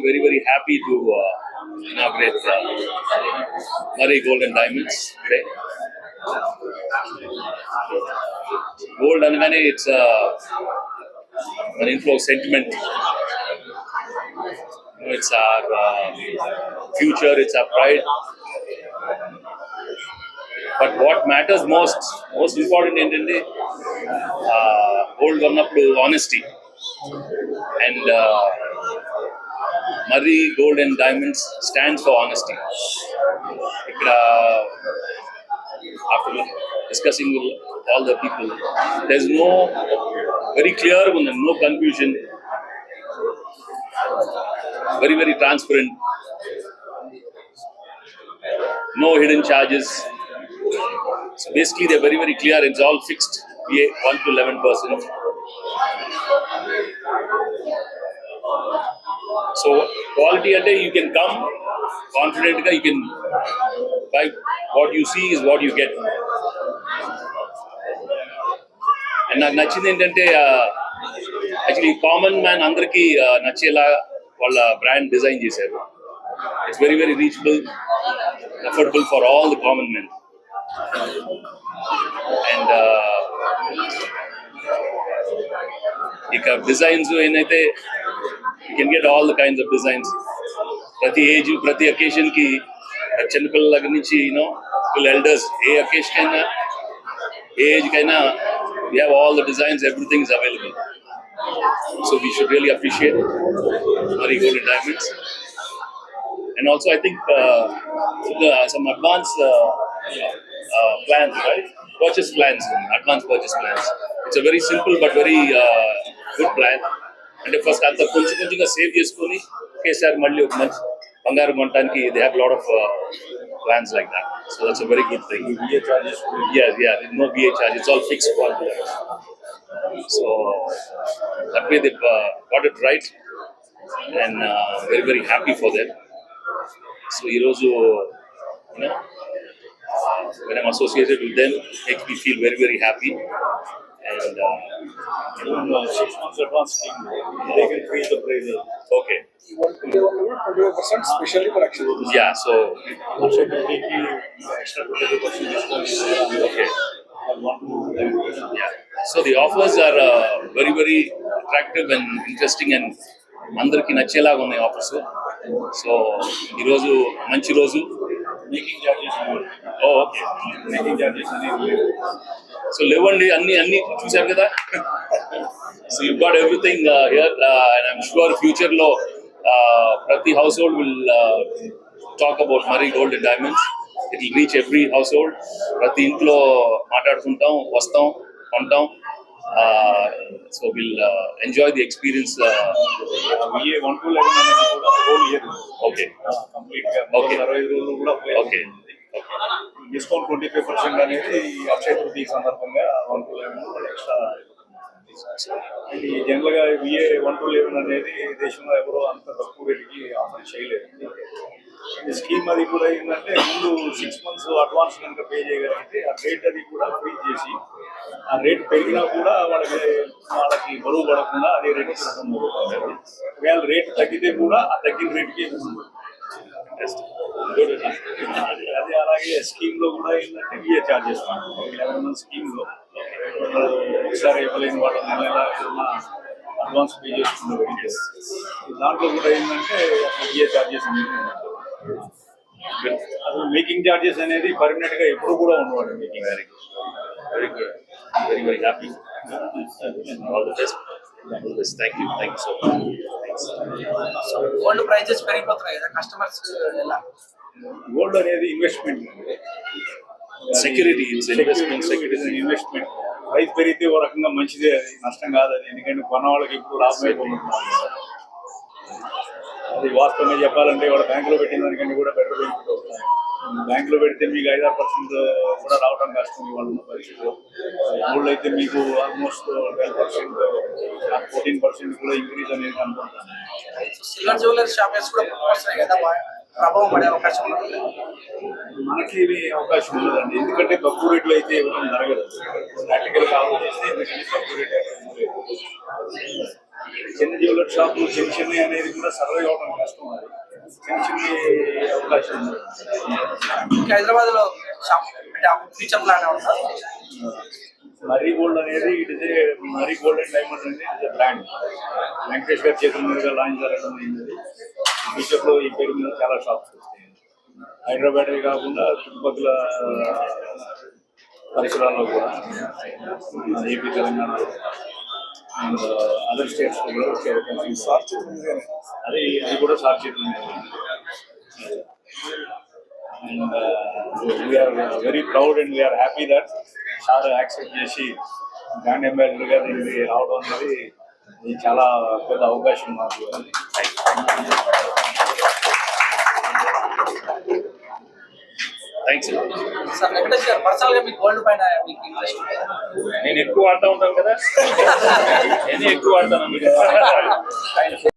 very, very happy to inaugurate Murray Gold and Diamonds today. Gold and it's an inflow of sentiment. It's our future, it's our pride. But what matters most important ఏంటంటే gold ఉన్నప్పుడు honesty. And Murray Gold and Diamonds stands for honesty. After discussing with all the people, there's no very clear one, no confusion, very, very transparent, no hidden charges. So basically they're very, very clear. It's all fixed, VA 1 to 11%. So quality ante you can come confident ga, you can buy what you see is what you get. And నాకు నచ్చింది ఏంటంటే actually common man అందరికీ నచ్చేలా వాళ్ళ brand design చేశారు. It's very very reachable, affordable for all the common men. And ఇక designs ఏంటంటే you can get all the kinds of designs. ప్రతి ఏజ్ ప్రతి అకేషన్ కి చిన్నపిల్లల దగ్గర నుంచి ఎల్డర్స్ ఏ అకేషన్ అయినా ఏ ఏజ్ కైనా we have all the designs, everything is available. So we should really appreciate Murray Gold and Diamonds. And also I think some advanced plans, right? Purchase plans, advanced purchase plans. It's a very simple but very good plan. And first అంత కొంచెంగా save చేసుకొని ఒకేసారి మళ్ళీ ఒక మంచి బంగారం కొనడానికి they have a lot of plans like that. So that's a very good thing. VA charges? Yeah, no VA charge. It's all fixed quality. So that way they've got it right, and very, very happy for them. So Irozu, when I'm associated with them, makes me feel very, very happy. And 6 months advance scheme, they can freeze the price. Okay. 25% specially for action. Yeah, so extra 25% discount. Okay. Yeah. So the offers are very, very attractive and interesting, and అందరికి నచ్చేలాగా ఉన్నాయి offers. So ఈరోజు మంచి రోజు. Making charges okay, making charges అనేది so లేవండి, అన్ని చూశారు కదా. So you got everything here, and I'm sure future లో ప్రతి house hold will talk about Murray Gold and Diamonds. It will reach every house hold. ప్రతి ఇంట్లో మాట్లాడుకుంటాం, వస్తాం, కొంటాం. So will enjoy the experience. VA 1 to 11 అనేది కూడా whole year. Okay, complete గా ఓకే, 65 రోజులు కూడా ఓకే. డిస్కౌంట్ 25% అనేది అక్షయ తృతీయ సందర్భంగా 1 to 11 ఎక్స్ట్రా. ఇది జనరల్ గా VA 1 to 11 అనేది దేశంలో ఎవరో అంత తక్కువ రేటుకి ఆఫర్ చేయలేదు. ఈ స్కీమ్ అది కూడా ఏంటంటే ముందు 6 months అడ్వాన్స్ కనుక పే చేయగలిగితే ఆ రేట్ అది కూడా ఫ్రీ చేసి, ఆ రేట్ పెరిగినా కూడా వాళ్ళకి బరువు పడకుండా అదే రేట్ ఇస్తుంది. ఒకవేళ రేట్ తగ్గితే కూడా ఆ తగ్గిన రేట్కి అది అలాగే స్కీమ్ లో కూడా ఏంటంటే VA చార్జెస్ 11 months స్కీమ్ లో ఒకసారి ఇవ్వలేని వాళ్ళు నెల అడ్వాన్స్ పే చేసుకున్నారు. దాంట్లో కూడా ఏంటంటే VA చార్జెస్ అనేది అసలు మేకింగ్ చార్జెస్ అనేది పర్మనెంట్ గా ఎప్పుడు కూడా ఉండవాలి. Making very good, very very happy. All the best. Thank you so much. Gold prizes పెరిగిపోతున్నాయి కదా, కస్టమర్స్ ఎలా? గోల్డ్ అనేది ఇన్వెస్ట్మెంట్, సెక్యూరిటీ, ఇన్వెస్ట్మెంట్. ప్రైస్ పెరిగితే ఓ రకంగా మంచిదే, అది నష్టం కాదు అది. ఎందుకంటే కొన్న వాళ్ళకి ఇప్పుడు లాభం అయిపోతుంది. అది వాస్తవంగా చెప్పాలంటే వాళ్ళ బ్యాంకులో పెట్టిన దానికంటే కూడా బెటర్ బెనిఫిట్ వస్తుంది. బ్యాంకులో పెడితే మీకు 5-6% కూడా రావడం కష్టం ఇవాళ ఉన్న పరిస్థితిలో. గోల్డ్ అయితే మీకు ఆల్మోస్ట్ 12%, 14% కూడా ఇంక్రీజ్ అనేది అనుకుంటాను. సిల్వర్ జ్యువెలరీ షాప్స్ కూడా వస్తున్నాయి కదా, ప్రభావం పడే అవకాశం ఉంది. మనకి ఇది అవకాశం ఉండదండి, ఎందుకంటే తక్కువ రేట్లు అయితే ఇవ్వడం జరగదు. ప్రాక్టికల్గా ఆలోచిస్తే ఎందుకంటే తక్కువ రేట్ చిన్న జ్యువెలరీ షాపులు చిన్న అనేది కూడా సర్వే అవ్వడం కష్టం. చిన్న అవకాశం ఉంది. ఇంకా హైదరాబాద్ లో షాప్ అంటే ఫ్యూచర్ ప్లాన్ ఉందా? మరీ గోల్డ్ అనేది ఇట్ ఇస్ ఏ మరీ గోల్డ్ అండ్ డైమండ్ అనేది ఇట్ ఇస్ బ్రాండ్. వెంకటేష్ గారి చేతుల మీదుగా లాంచ్ జరగడం అయింది. ఫ్యూచర్లో ఈ పేరు మీద చాలా షాప్స్ వస్తాయి. హైదరాబాద్ కాకుండా చుట్టుపక్కల పరిసరాల్లో కూడా ఏపీ, తెలంగాణలో అండ్ అదర్ స్టేట్స్ కూడా వచ్చే అవకాశం ఉంది. అది కూడా సార్ చేతుల మీద ఉంది. And we are very proud and we are happy that sir accept చేసి బ్రాండ్ అంబాసిడర్గా దీనికి రావడం అనేది ఇది చాలా పెద్ద అవకాశం మాకు. థ్యాంక్స్. సార్ వెంకటేష్ గారు పర్సనల్ గా మీకు గోల్డ్ పైన మీకు ఇంట్రెస్ట్ నేను ఎక్కువ వాడుతూ ఉంటాను కదా, నేను ఎక్కువ వాడతాను.